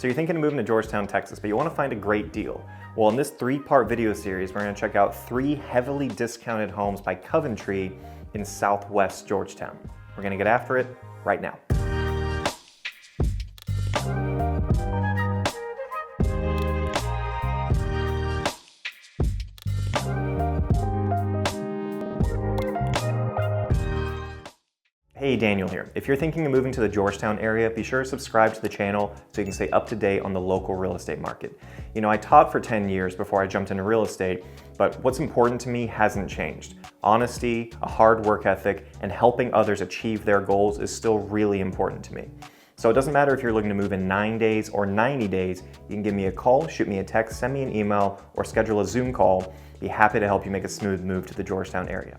So you're thinking of moving to Georgetown, Texas, but you want to find a great deal. Well, in this 3-part video series, we're going to check out 3 heavily discounted homes by Coventry in Southwest Georgetown. We're going to get after it right now. Hey, Daniel here. If you're thinking of moving to the Georgetown area, be sure to subscribe to the channel so you can stay up to date on the local real estate market. You know, I taught for 10 years before I jumped into real estate, but what's important to me hasn't changed. Honesty, a hard work ethic, and helping others achieve their goals is still really important to me. So it doesn't matter if you're looking to move in 9 days or 90 days, you can give me a call, shoot me a text, send me an email, or schedule a Zoom call. Be happy to help you make a smooth move to the Georgetown area.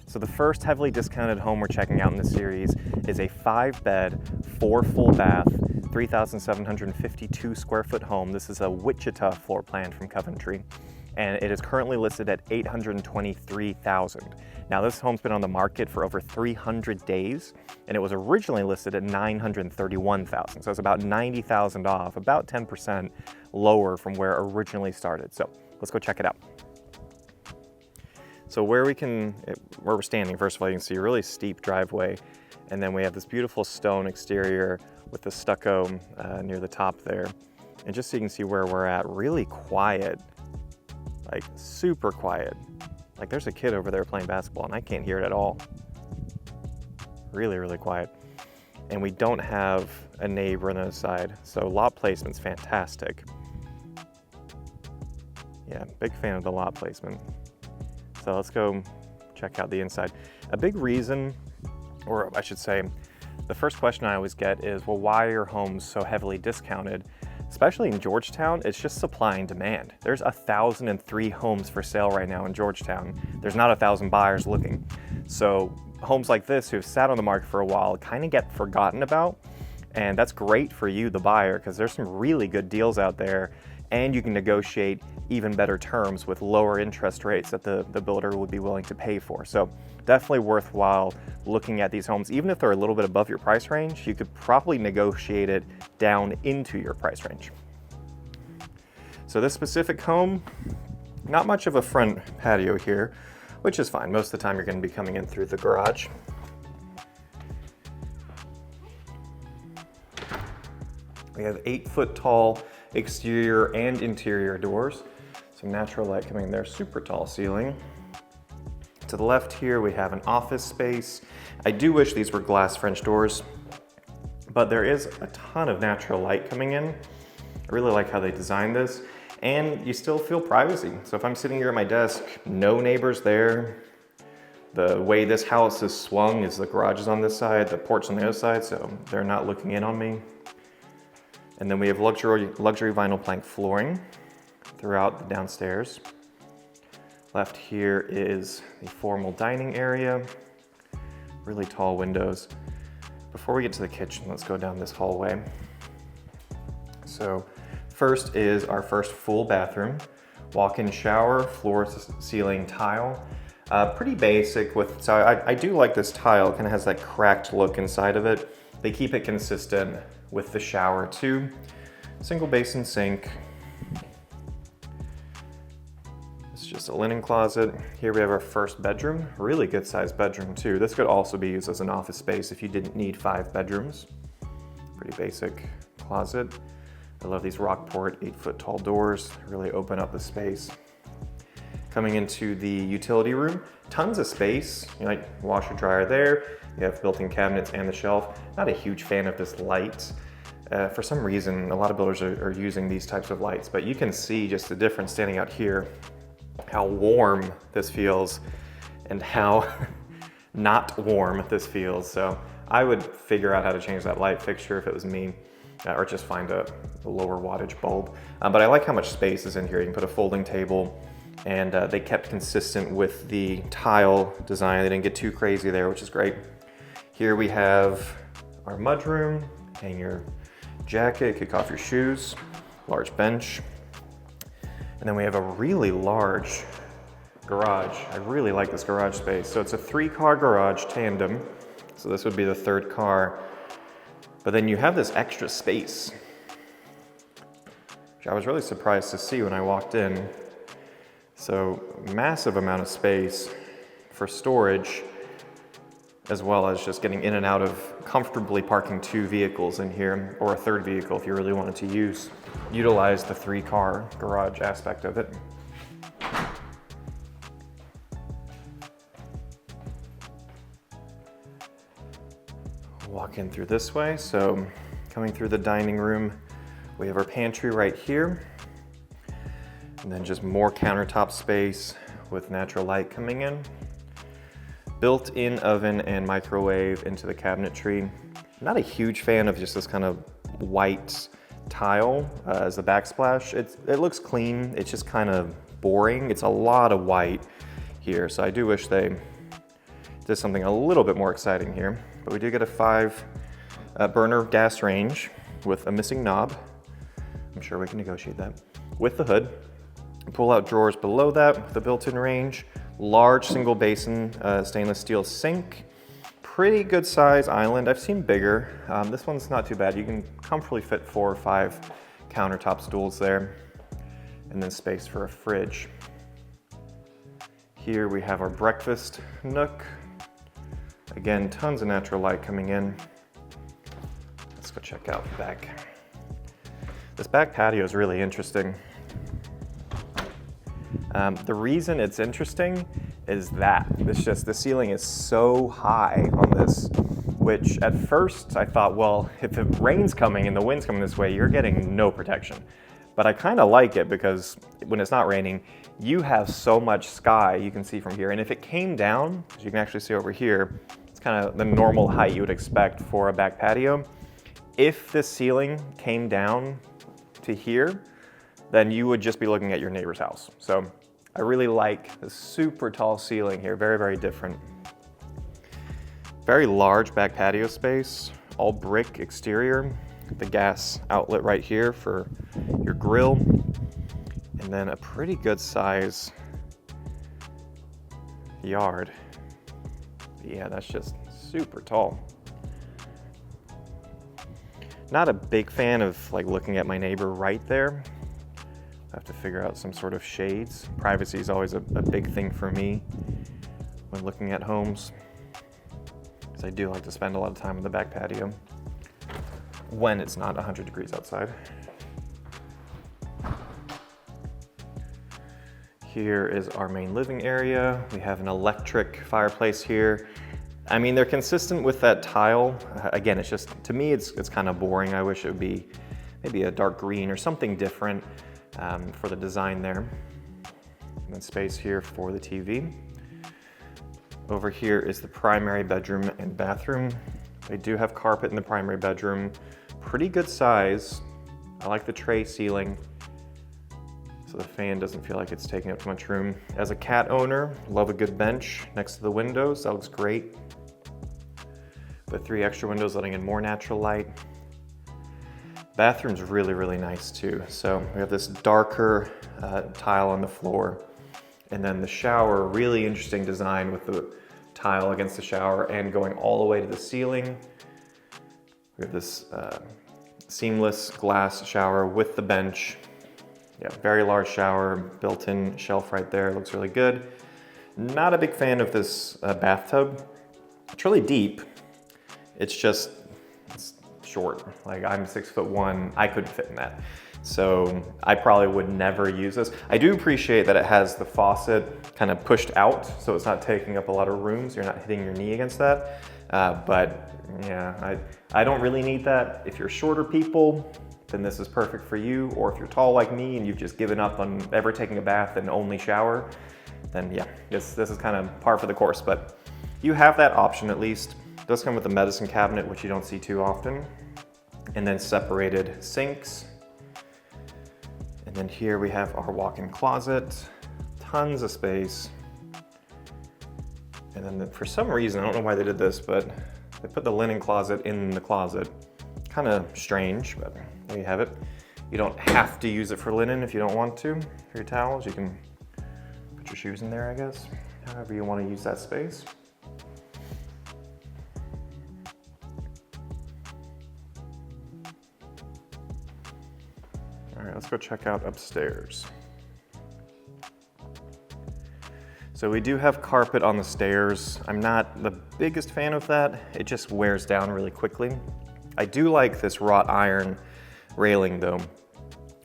So the first heavily discounted home we're checking out in this series is a 5-bed, 4 full bath, 3,752 square foot home. This is a Wichita floor plan from Coventry, and it is currently listed at $823,000. Now this home's been on the market for over 300 days, and it was originally listed at $931,000. So it's about $90,000 off, about 10% lower from where it originally started. So let's go check it out. So where we're standing, first of all, you can see a really steep driveway, and then we have this beautiful stone exterior with the stucco near the top there. And just so you can see where we're at, really quiet, like super quiet. Like there's a kid over there playing basketball and I can't hear it at all. Really, really quiet. And we don't have a neighbor on the other side, so lot placement's fantastic. Yeah, big fan of the lot placement. So let's go check out the inside. A big reason, or I should say, the first question I always get is, well, why are homes so heavily discounted? Especially in Georgetown, it's just supply and demand. There's 1,003 homes for sale right now in Georgetown. There's not 1,000 buyers looking. So homes like this who've sat on the market for a while kind of get forgotten about. And that's great for you, the buyer, because there's some really good deals out there, and you can negotiate even better terms with lower interest rates that the builder would be willing to pay for. So definitely worthwhile looking at these homes. Even if they're a little bit above your price range, you could probably negotiate it down into your price range. So this specific home, not much of a front patio here, which is fine. Most of the time you're going to be coming in through the garage. We have 8-foot tall exterior and interior doors. Some natural light coming in there, super tall ceiling. To the left here, we have an office space. I do wish these were glass French doors, but there is a ton of natural light coming in. I really like how they designed this, and you still feel privacy. So if I'm sitting here at my desk, no neighbors there. The way this house is swung is the garage is on this side, the porch on the other side, so they're not looking in on me. And then we have luxury vinyl plank flooring throughout the downstairs. Left here is the formal dining area, really tall windows. Before we get to the kitchen, let's go down this hallway. So first is our first full bathroom, walk-in shower, floor to ceiling tile. Pretty basic so I do like this tile. It kind of has that cracked look inside of it. They keep it consistent with the shower too. Single basin sink. It's just a linen closet. Here we have our first bedroom, really good sized bedroom too. This could also be used as an office space if you didn't need 5 bedrooms. Pretty basic closet. I love these Rockport 8-foot tall doors, really open up the space. Coming into the utility room, tons of space, like washer dryer there. You have built-in cabinets and the shelf. Not a huge fan of this light. For some reason, a lot of builders are using these types of lights, but you can see just the difference standing out here, how warm this feels and how not warm this feels. So I would figure out how to change that light fixture if it was me, or just find a lower wattage bulb. But I like how much space is in here. You can put a folding table, and they kept consistent with the tile design. They didn't get too crazy there, which is great. Here we have our mudroom, hang your jacket, kick off your shoes, large bench. And then we have a really large garage. I really like this garage space. So it's a 3-car garage tandem. So this would be the 3rd car. But then you have this extra space which I was really surprised to see when I walked in. So massive amount of space for storage, as well as just getting in and out of comfortably parking 2 vehicles in here, or a 3rd vehicle if you really wanted to utilize the 3-car garage aspect of it. Walk in through this way. So coming through the dining room, we have our pantry right here, and then just more countertop space with natural light coming in. Built-in oven and microwave into the cabinetry. I'm not a huge fan of just this kind of white tile as a backsplash. It looks clean, it's just kind of boring. It's a lot of white here, so I do wish they did something a little bit more exciting here. But we do get a 5 burner gas range with a missing knob. I'm sure we can negotiate that. With the hood. Pull out drawers below that with the built-in range. Large single basin stainless steel sink. Pretty good size island. I've seen bigger. This one's not too bad. You can comfortably fit 4 or 5 countertop stools there. And then space for a fridge. Here we have our breakfast nook. Again, tons of natural light coming in. Let's go check out the back. This back patio is really interesting. The reason it's interesting is that the ceiling is so high on this, which at first I thought, well, if the rain's coming and the wind's coming this way, you're getting no protection. But I kind of like it because when it's not raining, you have so much sky you can see from here. And if it came down, as you can actually see over here, it's kind of the normal height you would expect for a back patio. If the ceiling came down to here, then you would just be looking at your neighbor's house. So I really like the super tall ceiling here, very, very different. Very large back patio space, all brick exterior. The gas outlet right here for your grill. And then a pretty good size yard. Yeah, that's just super tall. Not a big fan of like looking at my neighbor right there. I have to figure out some sort of shades. Privacy is always a big thing for me when looking at homes, because I do like to spend a lot of time on the back patio when it's not 100 degrees outside. Here is our main living area. We have an electric fireplace here. I mean, they're consistent with that tile. Again, it's just, to me, it's kind of boring. I wish it would be maybe a dark green or something different for the design there. And then space here for the TV. Over here is the primary bedroom and bathroom. They do have carpet in the primary bedroom. Pretty good size. I like the tray ceiling, so the fan doesn't feel like it's taking up too much room. As a cat owner, love a good bench next to the windows. That looks great. With 3 extra windows letting in more natural light. Bathroom's really, really nice too. So we have this darker tile on the floor, and then the shower, really interesting design with the tile against the shower and going all the way to the ceiling. We have this seamless glass shower with the bench. Yeah, very large shower, built-in shelf right there. Looks really good. Not a big fan of this bathtub. It's really deep. It's short. Like, I'm 6'1", I couldn't fit in that. So I probably would never use this. I do appreciate that it has the faucet kind of pushed out, so it's not taking up a lot of room, so you're not hitting your knee against that. But yeah, I don't really need that. If you're shorter people, then this is perfect for you. Or if you're tall like me and you've just given up on ever taking a bath and only shower, then yeah, this is kind of par for the course. But you have that option at least. It does come with a medicine cabinet, which you don't see too often. And then separated sinks. And then here we have our walk-in closet. Tons of space. And then for some reason, I don't know why they did this, but they put the linen closet in the closet. Kind of strange, but there you have it. You don't have to use it for linen if you don't want to. For your towels, you can put your shoes in there, I guess. However you want to use that space. All right, let's go check out upstairs. So we do have carpet on the stairs. I'm not the biggest fan of that. It just wears down really quickly. I do like this wrought iron railing though,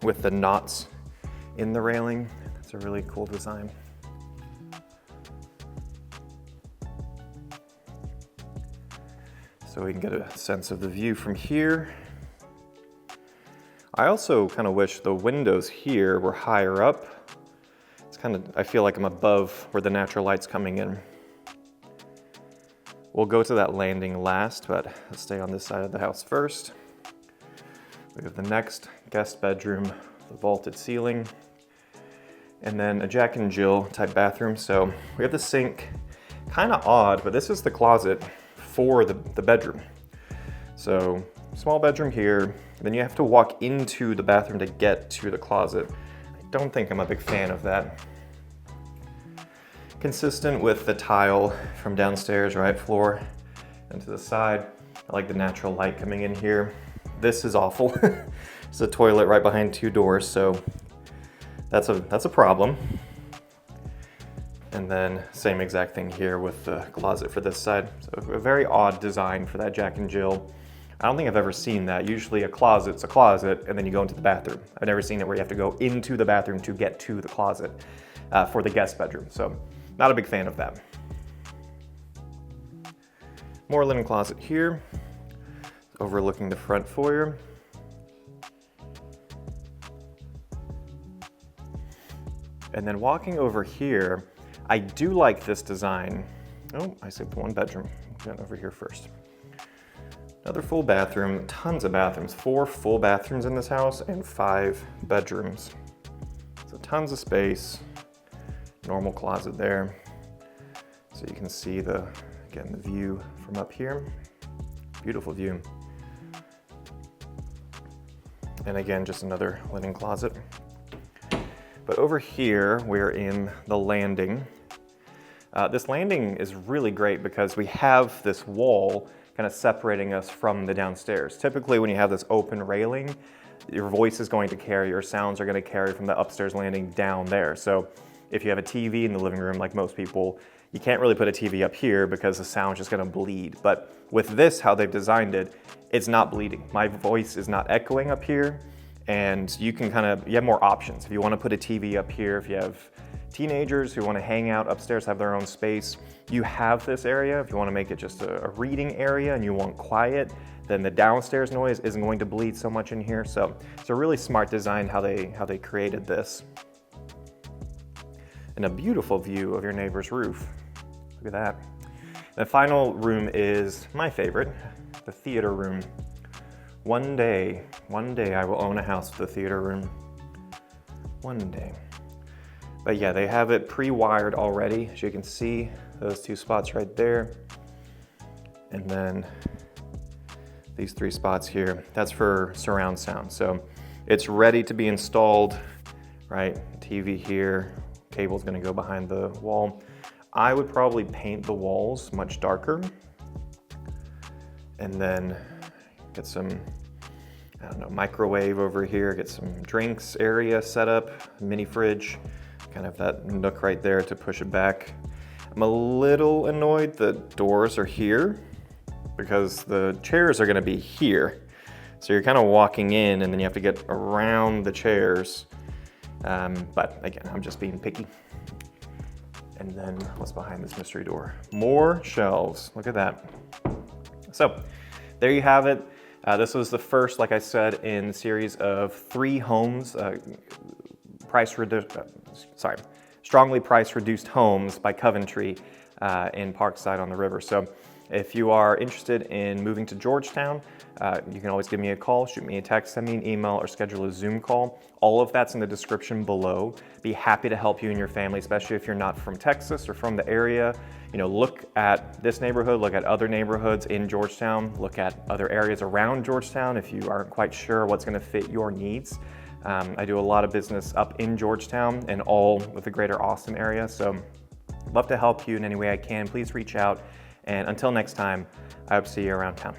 with the knots in the railing. It's a really cool design. So we can get a sense of the view from here. I also kind of wish the windows here were higher up. It's kind of, I feel like I'm above where the natural light's coming in. We'll go to that landing last, but let's stay on this side of the house first. We have the next guest bedroom, the vaulted ceiling, and then a Jack and Jill type bathroom. So we have the sink, kind of odd, but this is the closet for the bedroom. So small bedroom here, then you have to walk into the bathroom to get to the closet. I don't think I'm a big fan of that. Consistent with the tile from downstairs, right floor, and to the side. I like the natural light coming in here. This is awful. There's a toilet right behind two doors, so that's a problem. And then same exact thing here with the closet for this side. So a very odd design for that Jack and Jill. I don't think I've ever seen that. Usually a closet's a closet and then you go into the bathroom. I've never seen it where you have to go into the bathroom to get to the closet for the guest bedroom. So not a big fan of that. More linen closet here, overlooking the front foyer. And then walking over here, I do like this design. Oh, I skipped one bedroom. Get over here first. Another full bathroom, tons of bathrooms. 4 full bathrooms in this house and 5 bedrooms. So tons of space. Normal closet there. So you can see again, the view from up here. Beautiful view. And again, just another linen closet. But over here, we're in the landing. This landing is really great because we have this wall kind of separating us from the downstairs. Typically, when you have this open railing, your voice is going to carry, your sounds are going to carry from the upstairs landing down there. So if you have a TV in the living room, like most people, you can't really put a TV up here because the sound's just going to bleed. But with this, how they've designed it, it's not bleeding. My voice is not echoing up here, and you can you have more options. If you want to put a TV up here, if you have teenagers who want to hang out upstairs, have their own space, you have this area. If you want to make it just a reading area and you want quiet, then the downstairs noise isn't going to bleed so much in here. So it's a really smart design how they created this. And a beautiful view of your neighbor's roof. Look at that. The final room is my favorite, the theater room. One day I will own a house with a theater room. One day. But yeah, they have it pre-wired already. As you can see, those 2 spots right there. And then these 3 spots here, that's for surround sound. So it's ready to be installed, right? TV here, cable's gonna go behind the wall. I would probably paint the walls much darker and then get some, I don't know, microwave over here, get some drinks area set up, mini fridge, kind of that nook right there to push it back. I'm a little annoyed the doors are here because the chairs are gonna be here. So you're kind of walking in and then you have to get around the chairs. But again, I'm just being picky. And then what's behind this mystery door? More shelves, look at that. So there you have it. This was the first, like I said, in the series of 3 homes, strongly price reduced homes by Coventry in Parkside on the river. So if you are interested in moving to Georgetown, you can always give me a call, shoot me a text, send me an email, or schedule a Zoom call. All of that's in the description below. Be happy to help you and your family, especially if you're not from Texas or from the area. You know, look at this neighborhood, look at other neighborhoods in Georgetown, look at other areas around Georgetown if you aren't quite sure what's gonna fit your needs. I do a lot of business up in Georgetown and all with the greater Austin area, so I'd love to help you in any way I can. Please reach out, and until next time, I hope to see you around town.